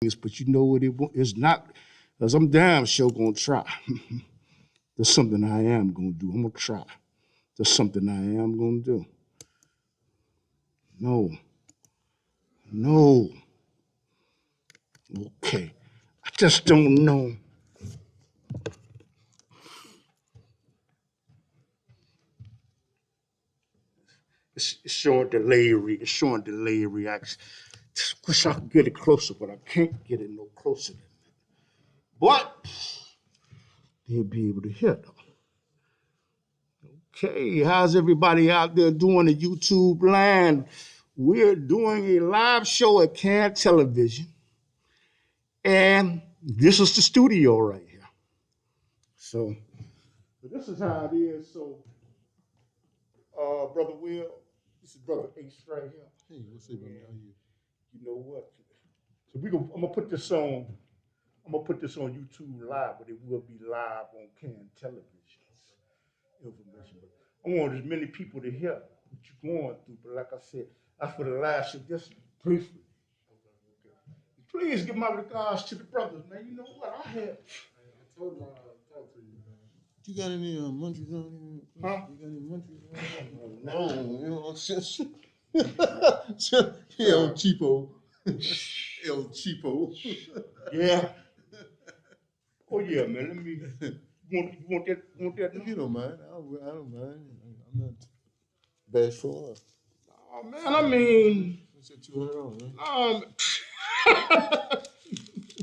but you know what it's not, because I'm damn sure gonna try. There's something I am gonna do. I'm gonna try. There's something I am gonna do. No, no. Okay. I just don't know. It's showing delay. It's showing delay reaction. Just wish I could get it closer, but I can't get it no closer than that. But they'll be able to hear though. Okay, how's everybody out there doing the YouTube land? We're doing a live show at Can Television, and this is the studio right here. So this is how it is. So, Brother Will, this is Brother Ace right here. Hey, what's up, man? How are you? You know what? So I'm gonna put this on. I'm gonna put this on YouTube live, but it will be live on Can Television's information. But I want as many people to hear what you're going through. But like I said, that's for the last show. Just briefly. Please give my regards to the brothers, man. You know what? I had. I told him I'd talk to you, man. You got any munchies on you? Huh? You got any munchies on you? No. You know, El Cheapo. El Cheapo. Yeah. Oh yeah, man. Let me. You want that? If you don't mind, I don't mind. I'm not bashful. Oh man, I mean. What's that $200,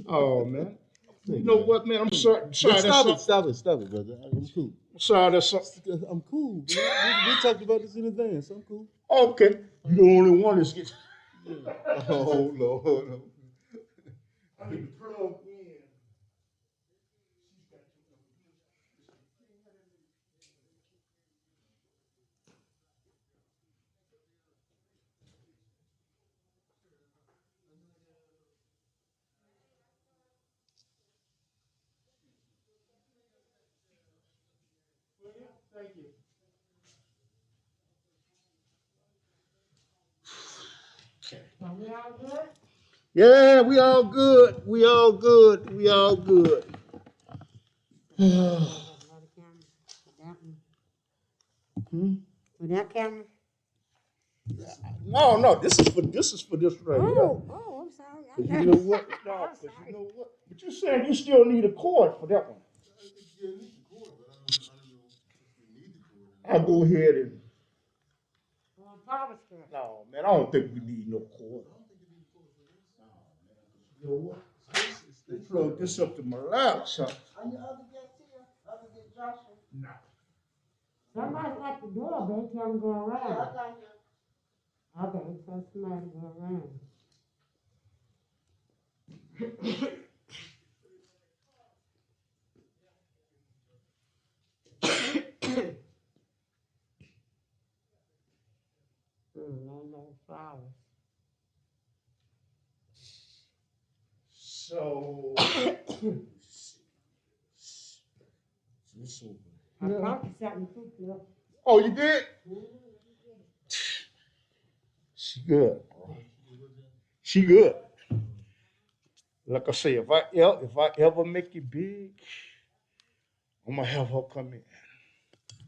Oh man. You know what, man? I'm sorry. Stop it, brother. I'm cool. I'm sorry. That's something. I'm cool, man. We talked about this in advance. I'm cool. Okay. You the only one that's getting. Yeah. Oh Lord. I need to plug in. Thank you. Okay. Are we all good? Yeah, we all good. We all good. We all good. For that camera? No. This is for this right here. Oh, I'm sorry. But you know what? No, but you know what? But you said you still need a cord for that one. I'll go ahead and. No, man, I don't think we need no cord. You know what? Let's plug this up to my laptop. Are you other guests here? Other than Joshua? No. Somebody at the door, but they can't go around. Okay, so somebody go around. No flowers. So, this open. I caught you something too, Phil. Oh, you did? She good. She good. Like I say, if I ever make it big, I'm gonna have her come in.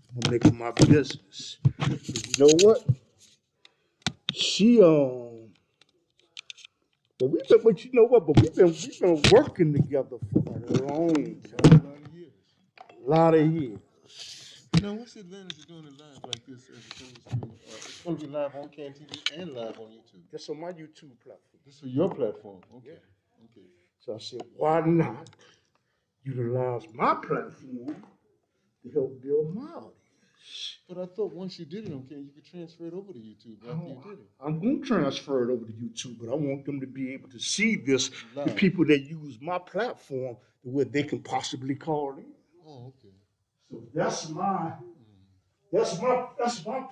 I'm gonna make it my business. You know what? She but you know what? But we've been working together for a long time, a lot of years. Now, what's the advantage of doing it live like this as opposed to it's going to be live on Can TV and live on YouTube? That's on my YouTube platform. This is your platform. Okay. Yeah. Okay. So I said, why not utilize my platform to help build my audience? But I thought once you did it on Can, you could transfer it over to YouTube after you did it. I'm going to transfer it over to YouTube, but I want them to be able to see this, the Live. people that use my platform, where they can possibly call in. Oh, okay. So that's my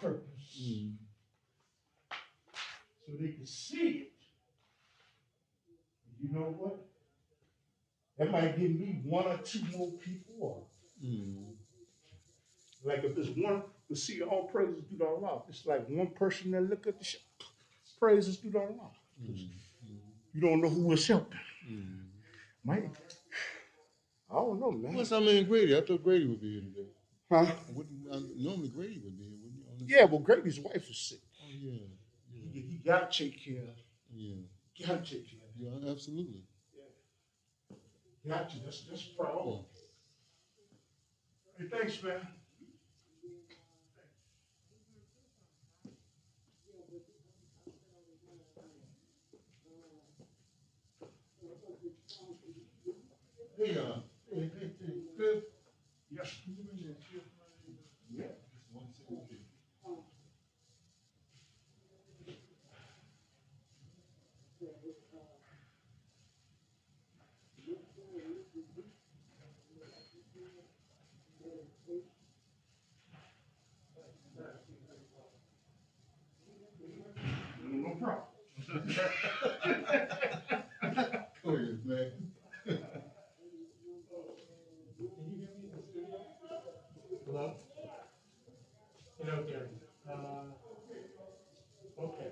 purpose. Mm. So they can see it. You know what? That might give me one or two more people. Like if it's one, to see all praises do the Allah. It's like one person that look at the show, praises do the Allah. You don't know who is helping. Mm. Might. I don't know, man. What's I mean Grady? I thought Grady would be here today. Huh? Normally Grady would be here, wouldn't he? Yeah, well, Grady's wife is sick. Oh yeah. Yeah. He gotta take care. Yeah. Gotta take care. Yeah, absolutely. Yeah. Got to. That's a priority. Hey, thanks, man. Hey, Cliff. Yes. Yeah. No problem. Go ahead, man. Hello? Hello, Gary. Okay.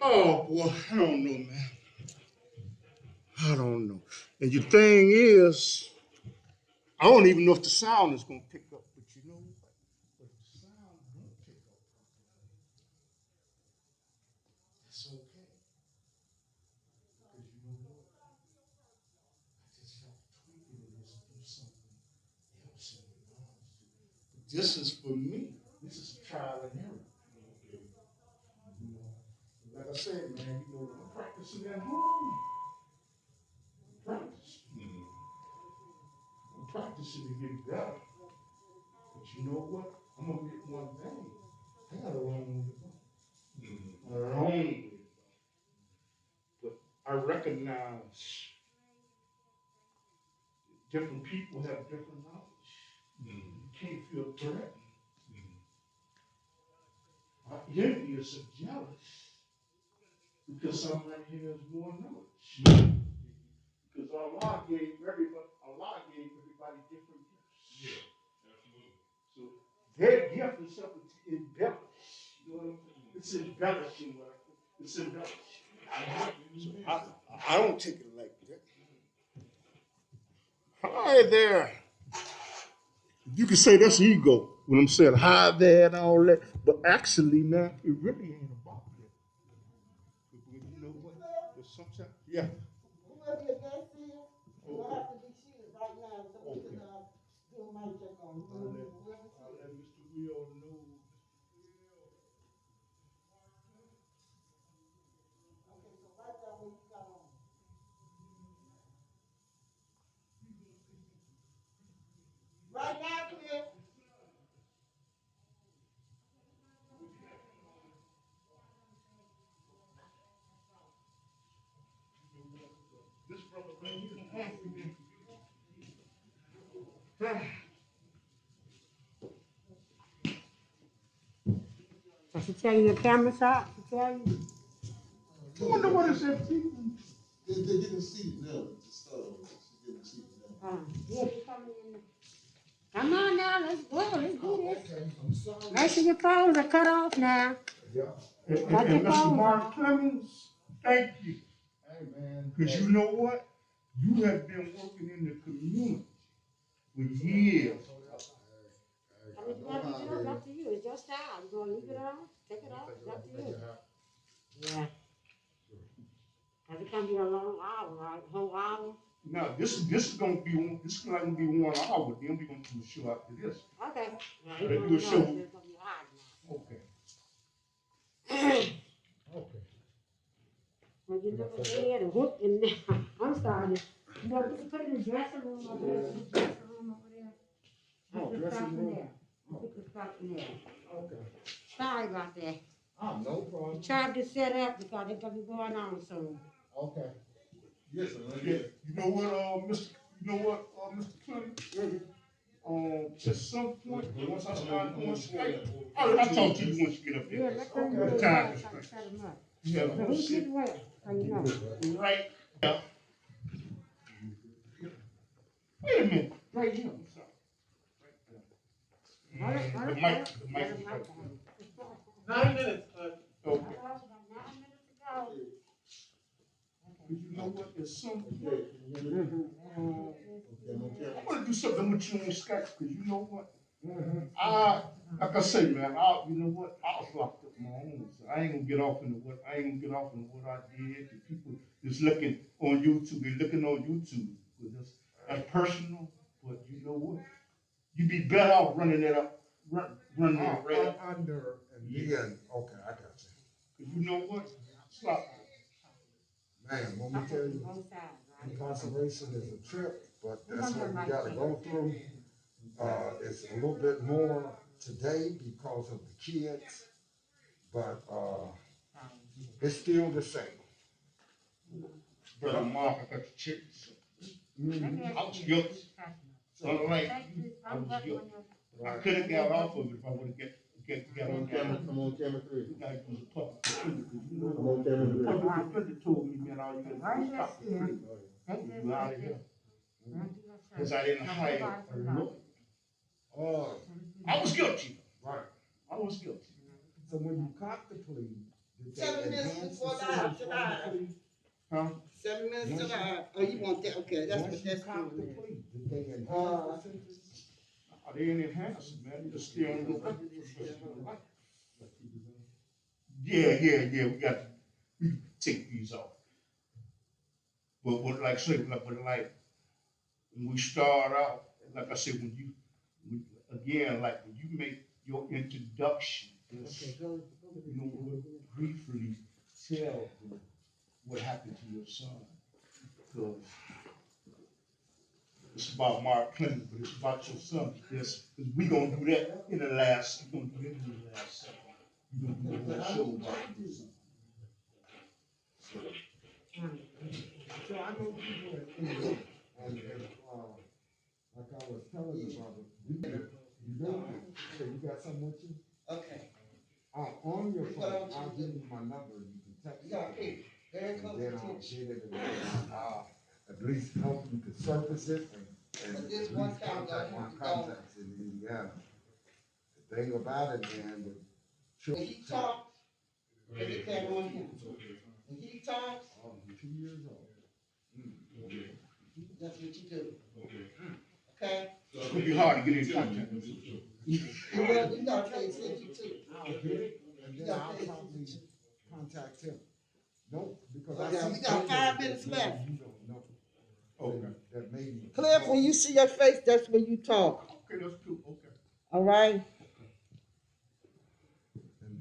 Oh, boy, I don't know, man. I don't know. And the thing is, I don't even know if the sound is going to pick up, but you know what? If the sound don't pick up, it's okay. Because you know what? I just have to tweak it and just do something else in regards to it. But this is for me. This is trial and error. You know, like I said, man, you know, I'm practicing at home. Practice. I'm practicing to get better. But you know what? I'm gonna admit one thing. I got a long way to go. A long way to go. But I recognize different people have different knowledge. You can't feel threatened. Envious or jealous because somebody has more knowledge. Because Allah gave everybody different gifts. Yeah, absolutely. So their gift is something to embellish. You know what I'm saying? It's embellishing. It's embellishing. So I don't take it like that. Hi there. You can say that's ego when I'm saying hi there and all that, but actually, man, it really ain't about that. You know what? There's sometimes, yeah. Whoever your guest is, you'll have to be seated right now so we can do a mic check on whoever. I'll let Mr. Will know. Okay, so right down where you got on. Right now, Cliff. This brother right here. I should tell you the camera's out. I should tell you. I wonder what is that TV? They're getting seated now. Just she's getting seated now. Yeah, she's coming in. Come on now, let's go. Let's do this. Okay, I'm sorry. Make sure your phones are cut off now. Yeah. And Mr. Mark Clemens, thank you. Hey man. Because you know what? You have been working in the community for years. I mean, what you do, it's up to you. It's your style. You gonna leave it on? Take it off? It's up to you. Yeah. Cause it can be a long hour, right? A whole hour. No, this is gonna be gonna be 1 hour. Then we're gonna do a show after this. Okay. They do a show. It's gonna be hot now. Okay. Okay. Well, you look ahead and whoop and I'm sorry. You know, we can put it in the dressing room over there. The dressing room over there. Oh, Put the dressing stuff in room. there. Put the stuff in there. Okay. Sorry about that. Oh, no problem. We tried to set up because it's gonna be going on soon. Okay. Yes, sir. Yeah, you know what, Mr. Clinton? At some point, once I start doing Skype, I'll talk to you once you get up Yeah, there. let's go The to time the is set right. them up. Yeah, But we'll who's sit getting wet? So you know. right now. Wait a minute, right here. I'm sorry. Right there. And the mic is right there. 9 minutes. Okay. 9 minutes ago. But you know what, there's some, Mhm. I wanna do something with you on Skype, cause you know what? Like I say, man, you know what? I was locked up my own, so I ain't gonna get off into what I did. The people that's looking on YouTube, they're looking on YouTube, cause that's personal. But you know what? You be better off running that up, running that right up. Under and then, okay, I got you. Cause you know what? Stop. Man, let me tell you, Both sides, right? incarceration is a trip, but that's what we gotta go through. It's a little bit more today because of the kids, but, it's still the same. But I'm off, I got the chicks. I was guilty. Unlike you, I was guilty. I could have got off of it if I would have got on camera. I'm on camera 3. You guys was a public defender, 'cause you know, I'm on camera the 3. public defender told me, man, all you gotta do is stop the plea. You out of here. Cause I didn't hire a lawyer. I was guilty. Right. I was guilty. So when you caught the plea, did they 7 minutes enhance before the live, sentence to on live. the plea? Huh? 7 minutes to live. Oh, you want that? Okay, that's Once what you that's caught the doing. plea, did they enhance the sentence? They didn't enhance it, man. They just stay on the record. Yeah. We take these off. But what, like, say, like, when we start out, like I said, again, like when you make your introduction, just, you know, briefly tell them what happened to your son. Because it's about Mark Clinton, but it's about your son. Yes, because we gonna do that in the last segment. We're gonna do the whole show about your son. So I know people are in there, and like I was telling you about it, you know, so you got something with you? Okay. On your phone, I'll give you my number, you can text You it. got it. Very And close then to I'll you. get it, and then I'll at least help you to surface it, and But at this least one time, contact though, my you contacts in Indiana. The thing about it, man, with When he talks, put the camera on him. When he talks, Oh, 2 years old. that's what you do. Okay? It's gonna be hard to get in contact with you. Well, you gotta pay attention too. I'll get it, and then I'll probably contact him. Nope, because I Okay, see. we got 5 pictures minutes that left. You don't know. Okay. That maybe. Cliff, when you see your face, that's when you talk. Okay, that's cool. Okay. All right?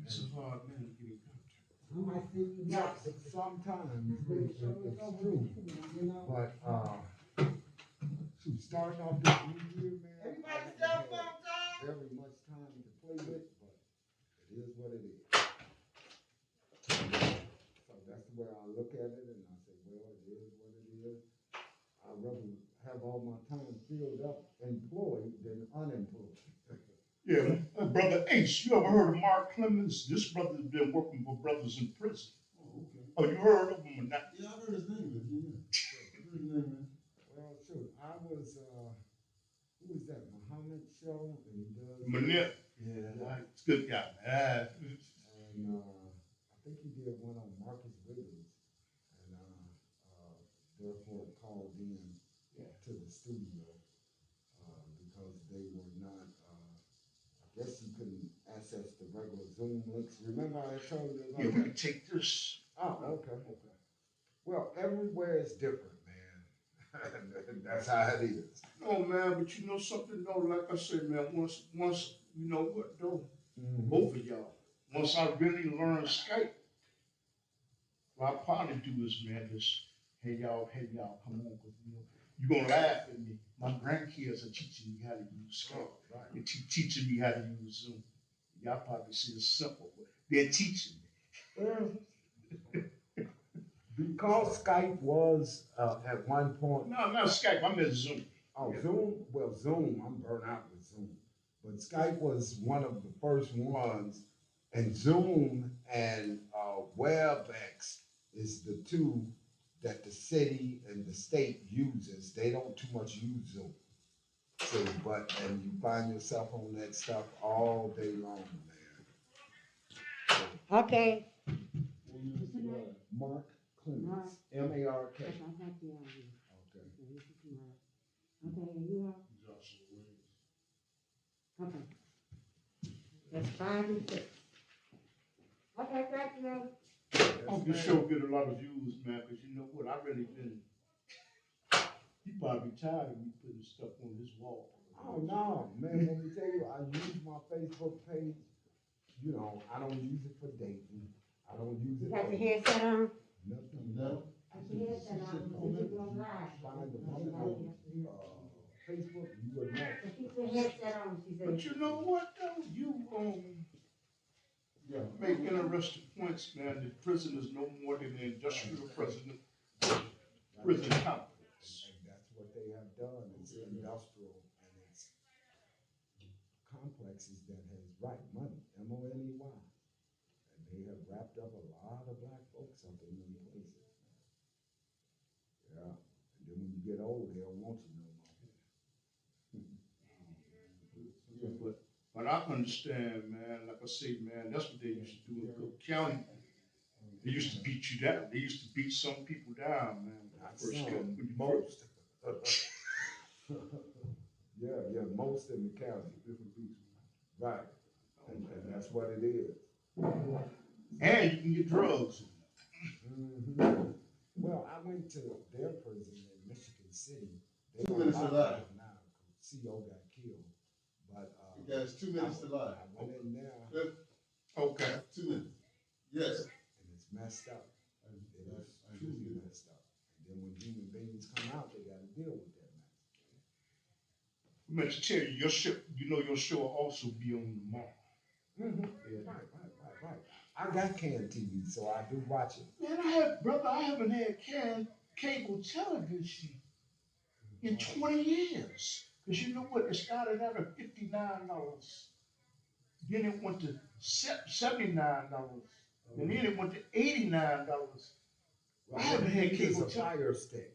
It's a hard man to get in contact. Yeah, sometimes it's true, but, starting off this new year, man. Everybody I cell haven't phone had time? very much time to play with, but it is what it is. So that's the way I look at it, and I say, well, it is what it is. I'd rather have all my time filled up employed than unemployed. Yeah, brother Ace, you ever heard of Mark Clemens? This brother's been working for brothers in prison. Oh, okay. Oh, you heard of him or not? Yeah, I heard his name, man. Yeah. I heard his name, man. Well, shoot, I was, who was that, Muhammad Show, and he does. Manip. Yeah, it's a good guy, man. And, I think he did one on Marcus Wiggins, and, therefore called in to the studio, because they were not, I guess you couldn't access the regular Zoom links. Remember I told you about Yeah, we that? can take this. Oh, okay. Well, everywhere is different, man. That's how it is. No, man, but you know something though, like I said, man, once, you know what though, Mhm. both of y'all, once I really learned Skype, what I probably do is, man, just, hey y'all, come on, cause you know, you're gonna laugh at me. My grandkids are teaching me how to use Skype. Right. They're teaching me how to use Zoom. Y'all probably see it's simple, but they're teaching me. Because Skype was at one point. No, not Skype. I'm at Zoom. Oh, Zoom? Well, Zoom, I'm burnt out with Zoom. But Skype was one of the first ones, and Zoom and WebEx is the two that the city and the state uses. They don't too much use Zoom. So, and you find yourself on that stuff all day long, man. Okay. Mark Clemens, M-A-R-K. Okay. Okay, and you are? Okay. That's 5 and 6. Okay, thank you. I hope this show get a lot of views, man, because you know what? I really been. You probably tired of me putting stuff on this wall. Oh no, man! Let me tell you, I use my Facebook page. You know, I don't use it for dating. I don't use it. You got your headset on? Nothing. No. Put your headset on. You go live. Find the woman on Facebook. You would know. So keep your headset on, she said. But you know what, though? You make interesting points, man. The prison is no more than an industrial prison complex. And that's what they have done. It's industrial and it's complexes that has money, money. And they have wrapped up a lot of black folks up in them places. Yeah. And then when you get old, they don't want you no more. Yeah, but I understand, man. Like I say, man, that's what they used to do in Cook County. They used to beat you down. They used to beat some people down, man. Most. Yeah, most in the county. Right. And that's what it is. And you can get drugs. Mm-hmm. Well, I went to their prison in Michigan City. 2 minutes to live. Now, CO got killed. But you guys, 2 minutes to live. I went in there. Okay. 2 minutes. Yes. And it's messed up. It is truly messed up. And then when human beings come out, they got to deal with that mess. I meant to tell you, your show, your show will also be on tomorrow. Mm-hmm. Yeah. Right. I got canned TV, so I do watch it. Man, I haven't had cable television in 20 years. Because you know what? It started out at $59. Then it went to $79. And then it went to $89. Well, I haven't had cable television. Fire stick.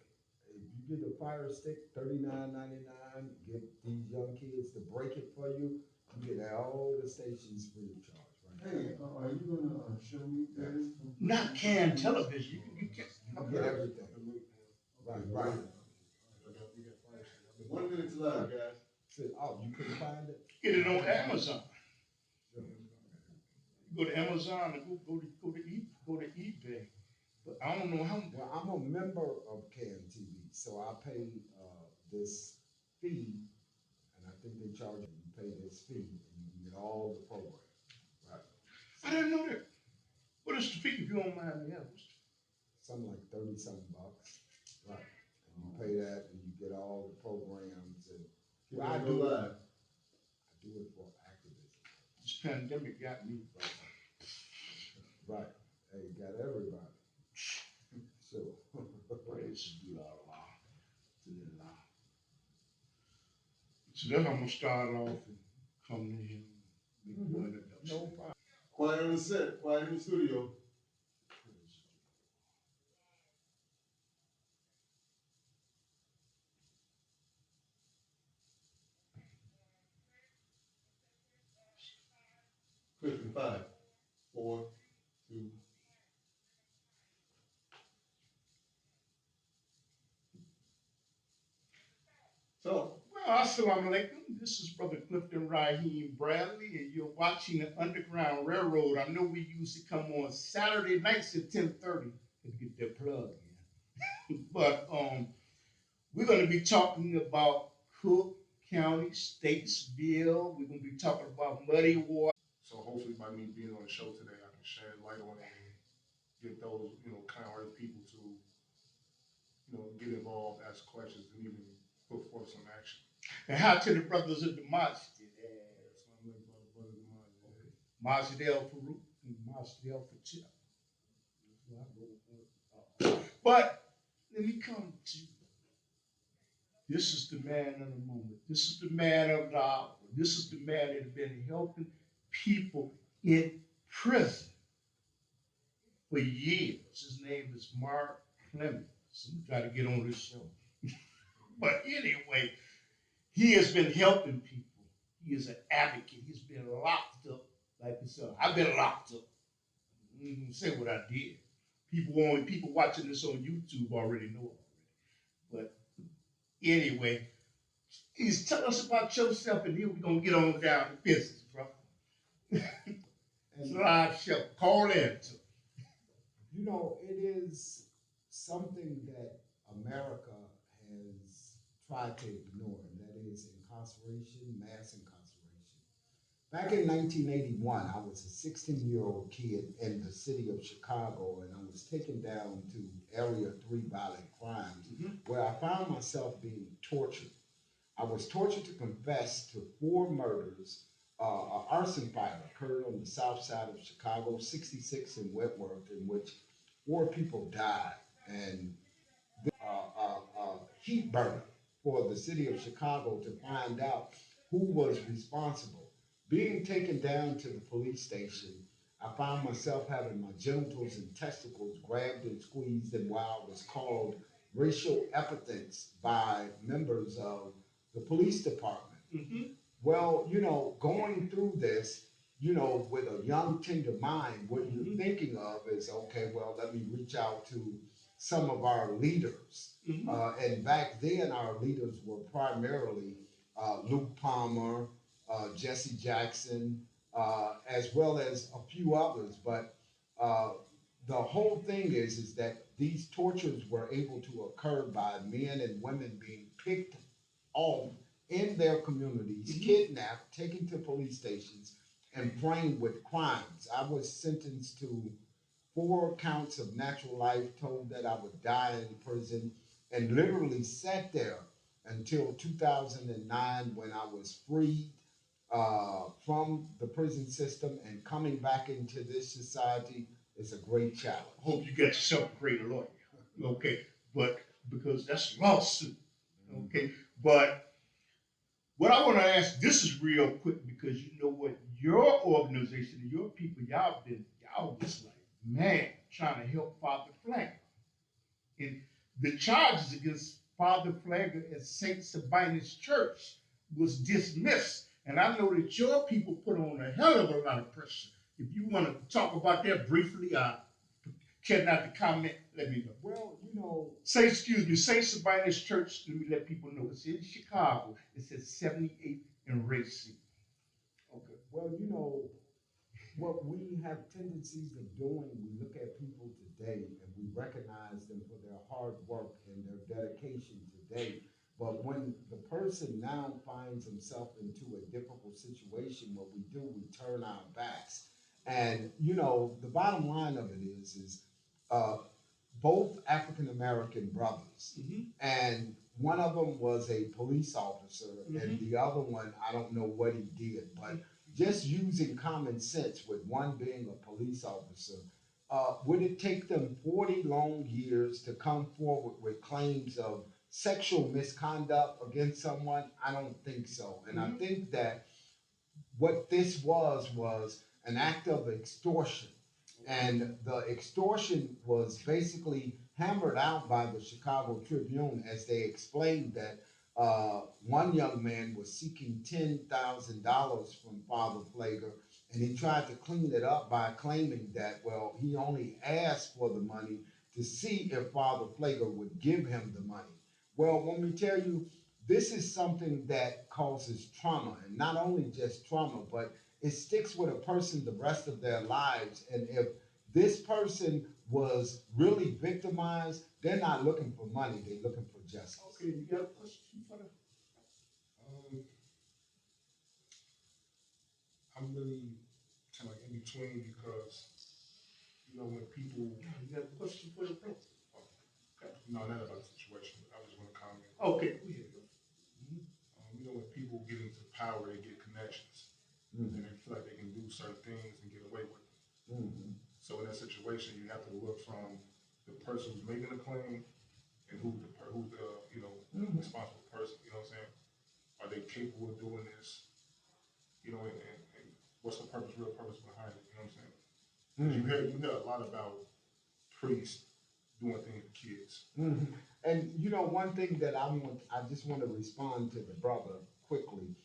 If you get a Fire Stick, $39.99. Get these young kids to break it for you. You get all the stations free of charge. Hey, are you gonna show me this? Not canned television. You can't. You get everything. Right. 1 minute to live, guys. So, you couldn't find it? Get it on Amazon. Go to Amazon and go to eBay. But I don't know how. Well, I'm a member of CAN TV, so I pay this fee, and I think they charge you. You pay this fee, and you get all the programs. Right. I didn't know that. What is the fee if you don't mind me asking? Something like $30-something. Right. And you pay that, and you get all the programs. And well, I do live. I do it for activism. This pandemic got me. Right. Hey, got everybody. So, praise be Allah. So then I'm gonna start off and come in here and make one introduction. no problem. Quiet on the set, quiet in the studio. Clifton, 5, 4, 2. So, well, assalamu alaikum. This is Brother Clifton Raheem Bradley, and you're watching the Underground Railroad. I know we usually come on Saturday nights at 10:30 to get that plug in. But we're going to be talking about Cook County, Statesville. We're going to be talking about muddy water. So hopefully by me being on the show today, I can shed light on it and get those, kind-hearted people to, get involved, ask questions, and even put forth some action. And how to the brothers of the mosque. Masvidal Farouk and Masvidal for Chip. But let me come to this is the man of the moment. This is the man of the hour. This is the man that has been helping people in prison for years. His name is Mark Clemens. I'm trying to get on this show. But anyway, he has been helping people. He is an advocate. He's been locked up. Like I said, I've been locked up. I'm not gonna say what I did. People watching this on YouTube already know already. But anyway, he's tell us about yourself, and then we're gonna get on down to business, bro. It's a live show. Call in. You know, it is something that America has tried to ignore, and that is incarceration, mass incarceration. Back in 1981, I was a 16-year-old kid in the city of Chicago, and I was taken down to Area 3 Violent Crimes, where I found myself being tortured. I was tortured to confess to 4 murders. An arson fire occurred on the south side of Chicago, 66 in Whitworth, in which 4 people died. And heat burner for the city of Chicago to find out who was responsible. Being taken down to the police station, I found myself having my genitals and testicles grabbed and squeezed, and while I was called racial epithets by members of the police department. Well, you know, going through this, you know, with a young, tender mind, what you're thinking of is, okay, well, let me reach out to some of our leaders. And back then, our leaders were primarily Luke Palmer, Jesse Jackson, as well as a few others. But the whole thing is that these tortures were able to occur by men and women being picked off in their communities, kidnapped, taken to police stations, and framed with crimes. I was sentenced to 4 counts of natural life, told that I would die in prison, and literally sat there until 2009 when I was freed from the prison system, and coming back into this society is a great challenge. Hope you get yourself a great lawyer. Okay, but because that's a lawsuit. Okay, but what I want to ask, this is real quick because you know what, your organization and your people, y'all was like, man, trying to help Father Flagger. And the charges against Father Flagger at St. Sabina's Church was dismissed. And I know that your people put on a hell of a lot of pressure. If you want to talk about that briefly, care not to comment, let me know. Well, you know, St. Sabina's Church, let me let people know, it's in Chicago. It's at 78th and Racine. okay, well, you know, what we have tendencies of doing, we look at people today and we recognize them for their hard work and their dedication today. But when the person now finds himself into a difficult situation, what we do, we turn our backs. And you know, the bottom line of it is uh, both African American brothers, and one of them was a police officer, and the other one, I don't know what he did, but just using common sense, with one being a police officer, would it take them 40 long years to come forward with claims of sexual misconduct against someone? I don't think so. And I think that what this was an act of extortion. And the extortion was basically hammered out by the Chicago Tribune as they explained that one young man was seeking $10,000 from Father Flager, and he tried to clean it up by claiming that, well, he only asked for the money to see if Father Flager would give him the money. Well, let me tell you, this is something that causes trauma, and not only just trauma, but it sticks with a person the rest of their lives. And if this person was really victimized, they're not looking for money, they're looking for justice. Okay, you got a question for them? I'm really kind of in between because, you know, when people, You got a question for the bro? no, not about the situation, but I just want to comment. Okay, go ahead. You know, when people get into power, they get connections, and they feel like they can do certain things and get away with it. Mm-hmm. So in that situation, you have to look from the person who's making the claim and who's the Mm-hmm. responsible person. You know what I'm saying? Are they capable of doing this? You know, and what's the real purpose behind it? You know what I'm saying? Because you hear a lot about priests doing things with kids. Mm-hmm. And one thing that I just want to respond to the brother quickly.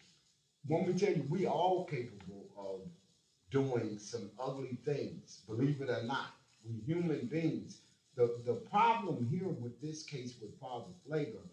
When we tell you, we all capable of doing some ugly things, believe it or not. We human beings. The problem here with this case with Father Flager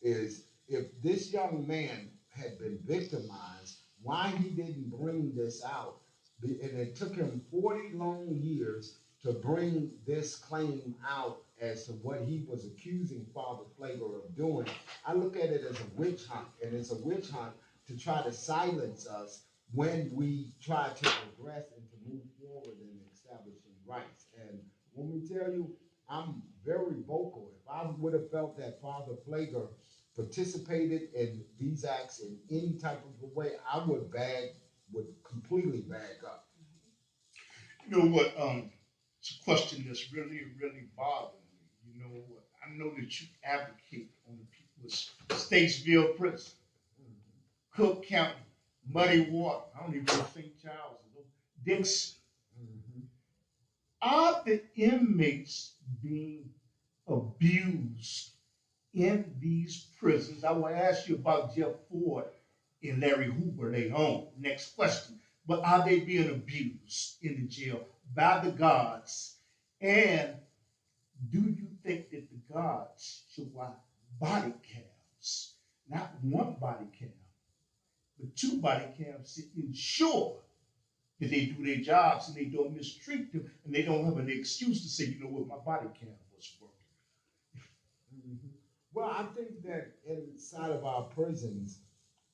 is if this young man had been victimized, why he didn't bring this out. And it took him 40 long years to bring this claim out as to what he was accusing Father Flager of doing. I look at it as a witch hunt, and it's a witch hunt to try to silence us when we try to progress and to move forward in establishing rights. And when we tell you, I'm very vocal. If I would have felt that Father Flager participated in these acts in any type of a way, I would completely bag up. You know what? It's a question that's really, really bothering me. You know what? I know that you advocate on the people's Statesville prison, Cook County, Muddy Water. I don't even know St. Charles, Dixon. Mm-hmm. Are the inmates being abused in these prisons? I will ask you about Jeff Ford and Larry Hoover later on. Next question. But are they being abused in the jail by the guards? And do you think that the guards should wear body cams? Not one body cam, but two body cams to ensure that they do their jobs and they don't mistreat them and they don't have an excuse to say, you know what, my body cam was working. Mm-hmm. Well, I think that inside of our prisons,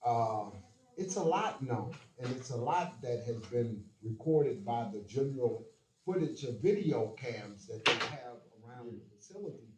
uh, it's a lot known, and it's a lot that has been recorded by the general footage of video cams that they have around the facility.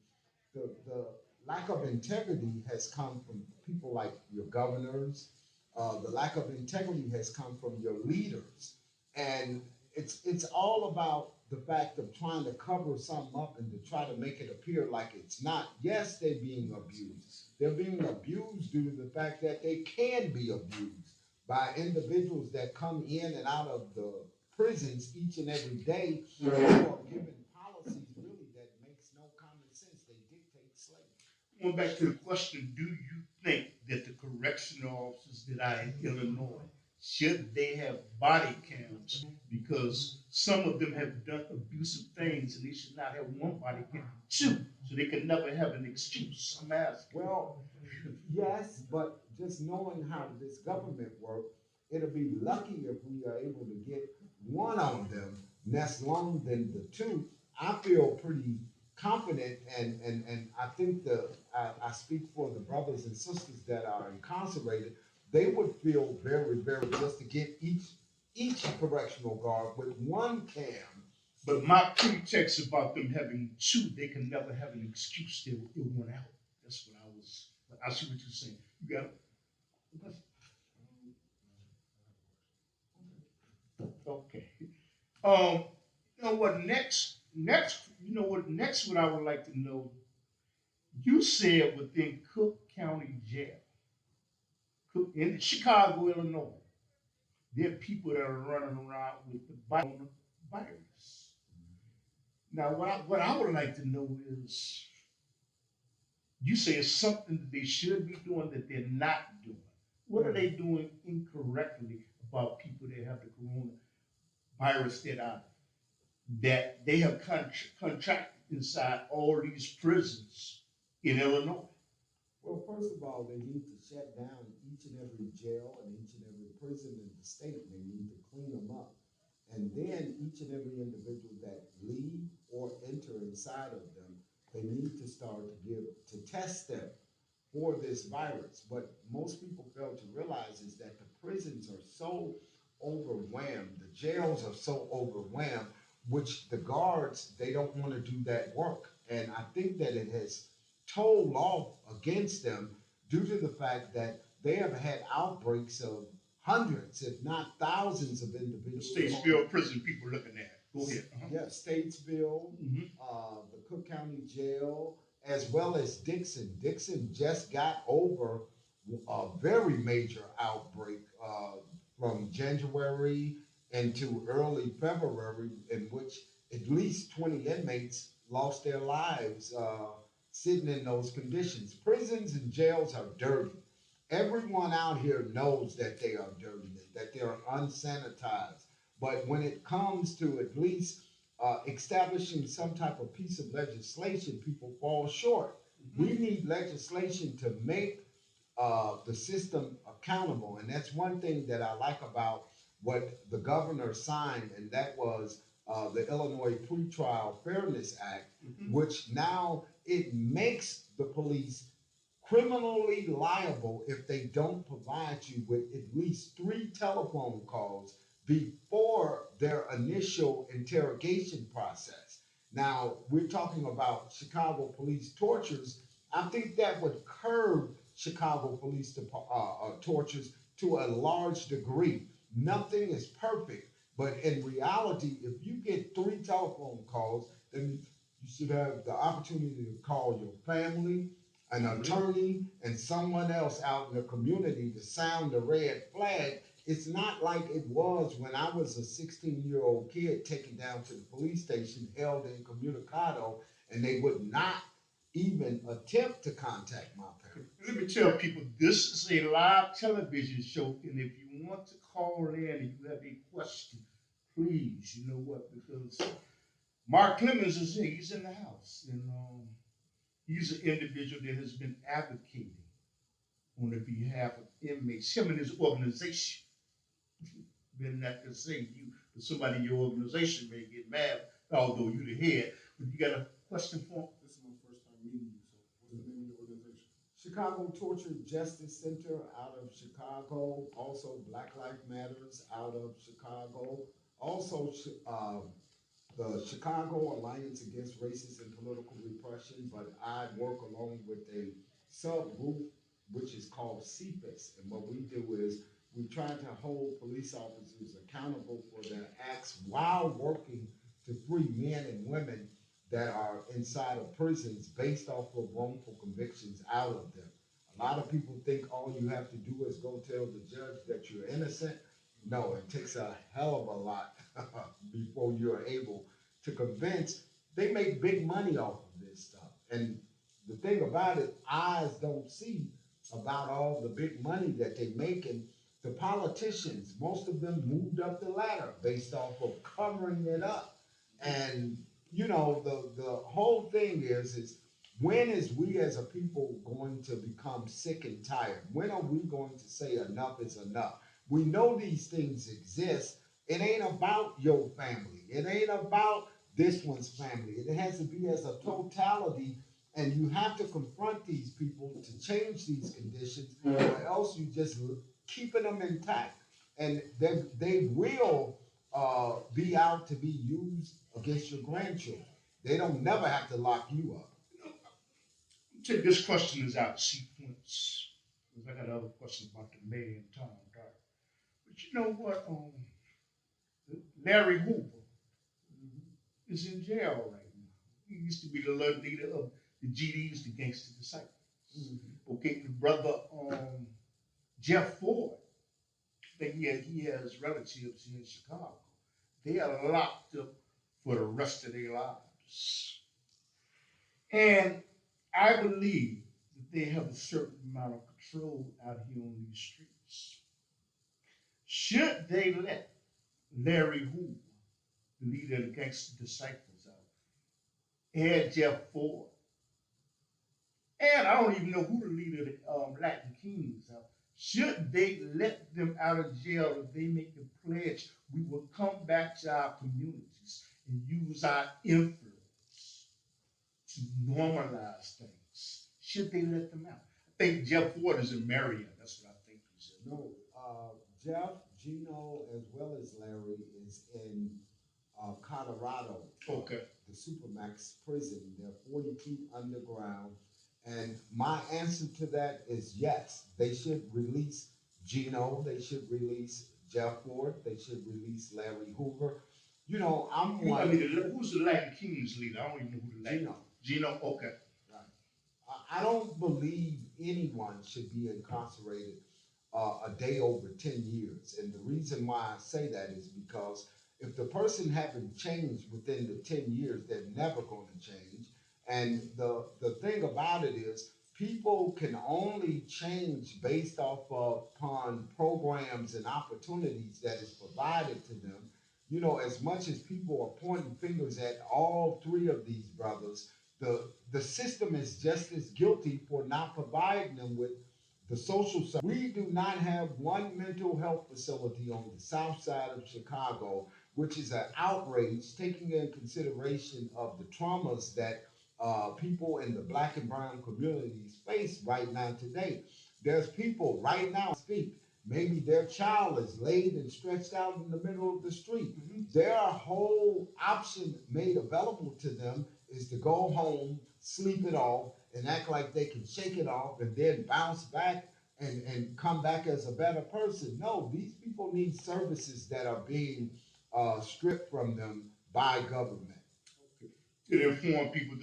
The lack of integrity has come from people like your governors. The lack of integrity has come from your leaders, and it's all about the fact of trying to cover something up and to try to make it appear like it's not. Yes, they're being abused. They're being abused due to the fact that they can be abused by individuals that come in and out of the prisons each and every day who are given policies really that makes no common sense. They dictate slavery. Going back to the question, do you think that the correctional officers that are in Illinois, should they have body cams? Because some of them have done abusive things and they should not have one body cam, two, so they can never have an excuse. I'm asking. Well, yes, but just knowing how this government works, it'll be lucky if we are able to get one on them, less long than the two. I feel pretty confident, and I think I speak for the brothers and sisters that are incarcerated. They would feel very, very just to get each correctional guard with one cam. But my pretext about them having two, they can never have an excuse. It went out. That's what I was. I see what you're saying. You got it. Okay. You know what? You know what? Next, what I would like to know. You said within Cook County Jail, in Chicago, Illinois, there are people that are running around with the virus. Now, what I would like to know is, you say it's something that they should be doing that they're not doing. What are they doing incorrectly about people that have the coronavirus that they have contracted inside all these prisons in Illinois? Well, first of all, they need to shut down each and every jail and each and every prison in the state. They need to clean them up. And then each and every individual that leave or enter inside of them, they need to start to test them for this virus. What most people fail to realize is that the prisons are so overwhelmed, the jails are so overwhelmed, which the guards, they don't want to do that work. And I think that it has told off against them due to the fact that they have had outbreaks of hundreds, if not thousands, of individuals. Statesville prison people looking at. Go ahead. Yeah, Statesville, the Cook County Jail, as well as Dixon. Dixon just got over a very major outbreak from January into early February, in which at least 20 inmates lost their lives sitting in those conditions. Prisons and jails are dirty. Everyone out here knows that they are dirty, that they are unsanitized. But when it comes to at least establishing some type of piece of legislation, people fall short. We need legislation to make the system accountable. And that's one thing that I like about what the governor signed, and that was the Illinois Pretrial Fairness Act, which now it makes the police criminally liable if they don't provide you with at least 3 telephone calls before their initial interrogation process. Now, we're talking about Chicago police tortures. I think that would curb Chicago police tortures to a large degree. Nothing is perfect, but in reality, if you get 3 telephone calls, then you should have the opportunity to call your family, an attorney, and someone else out in the community to sound the red flag. It's not like it was when I was a 16-year-old kid taken down to the police station, held incommunicado, and they would not even attempt to contact my parents. Let me tell people, this is a live television show, and if you want to call in and you have a question, please, you know what, because Mark Clemens is here, he's in the house, and he's an individual that has been advocating on the behalf of inmates, him and his organization. Been not to say you, but somebody in your organization may get mad, although you're the head. But you got a question for him? This is my first time meeting you, so what's the name of your organization? Chicago Torture Justice Center out of Chicago. Also, Black Lives Matters out of Chicago. Also, the Chicago Alliance Against Racist and Political Repression, but I work along with a subgroup which is called CFIS. And what we do is we try to hold police officers accountable for their acts while working to free men and women that are inside of prisons based off of wrongful convictions out of them. A lot of people think all you have to do is go tell the judge that you're innocent. No, it takes a hell of a lot before you're able to convince. They make big money off of this stuff. And the thing about it, eyes don't see about all the big money that they make. And the politicians, most of them moved up the ladder based off of covering it up. And, you know, the whole thing is when is we as a people going to become sick and tired? When are we going to say enough is enough? We know these things exist. It ain't about your family. It ain't about this one's family. It has to be as a totality, and you have to confront these people to change these conditions, or else you just keeping them intact, and they will be out to be used against your grandchildren. They don't never have to lock you up. Take this question is out of sequence, because I got other questions about the mayor and Tom Dart. But you know what? Larry Hoover is in jail right now. He used to be the leader of the GDs, the Gangster Disciples. Okay, the brother Jeff Ford, I think he has relatives here in Chicago. They are locked up for the rest of their lives. And I believe that they have a certain amount of control out here on these streets. Should they let Larry Hoover, the leader of the Gangster Disciples, out, and Jeff Ford, and I don't even know who the leader of the Latin Kings are, should they let them out of jail if they make a pledge, we will come back to our communities and use our influence to normalize things? Should they let them out? I think Jeff Ford is in Marion. That's what I think he's in. No, Jeff, Gino, as well as Larry is in Colorado. Okay. The Supermax prison. They're 40 feet underground. And my answer to that is yes, they should release Gino. They should release Jeff Ford. They should release Larry Hoover. You know, I'm I one. mean, who's the Latin Kings leader? I don't even know who the Latin. Gino. Gino. Okay. I don't believe anyone should be incarcerated a day over 10 years. And the reason why I say that is because if the person haven't changed within the 10 years, they're never going to change. And the thing about it is, people can only change based off of upon programs and opportunities that is provided to them. You know, as much as people are pointing fingers at all three of these brothers, the system is just as guilty for not providing them with the social side. We do not have one mental health facility on the south side of Chicago, which is an outrage, taking in consideration of the traumas that people in the black and brown communities face right now today. There's people right now speak. Maybe their child is laid and stretched out in the middle of the street. Their whole option made available to them is to go home, sleep it off, and act like they can shake it off and then bounce back and come back as a better person. No, these people need services that are being stripped from them by government. To inform people.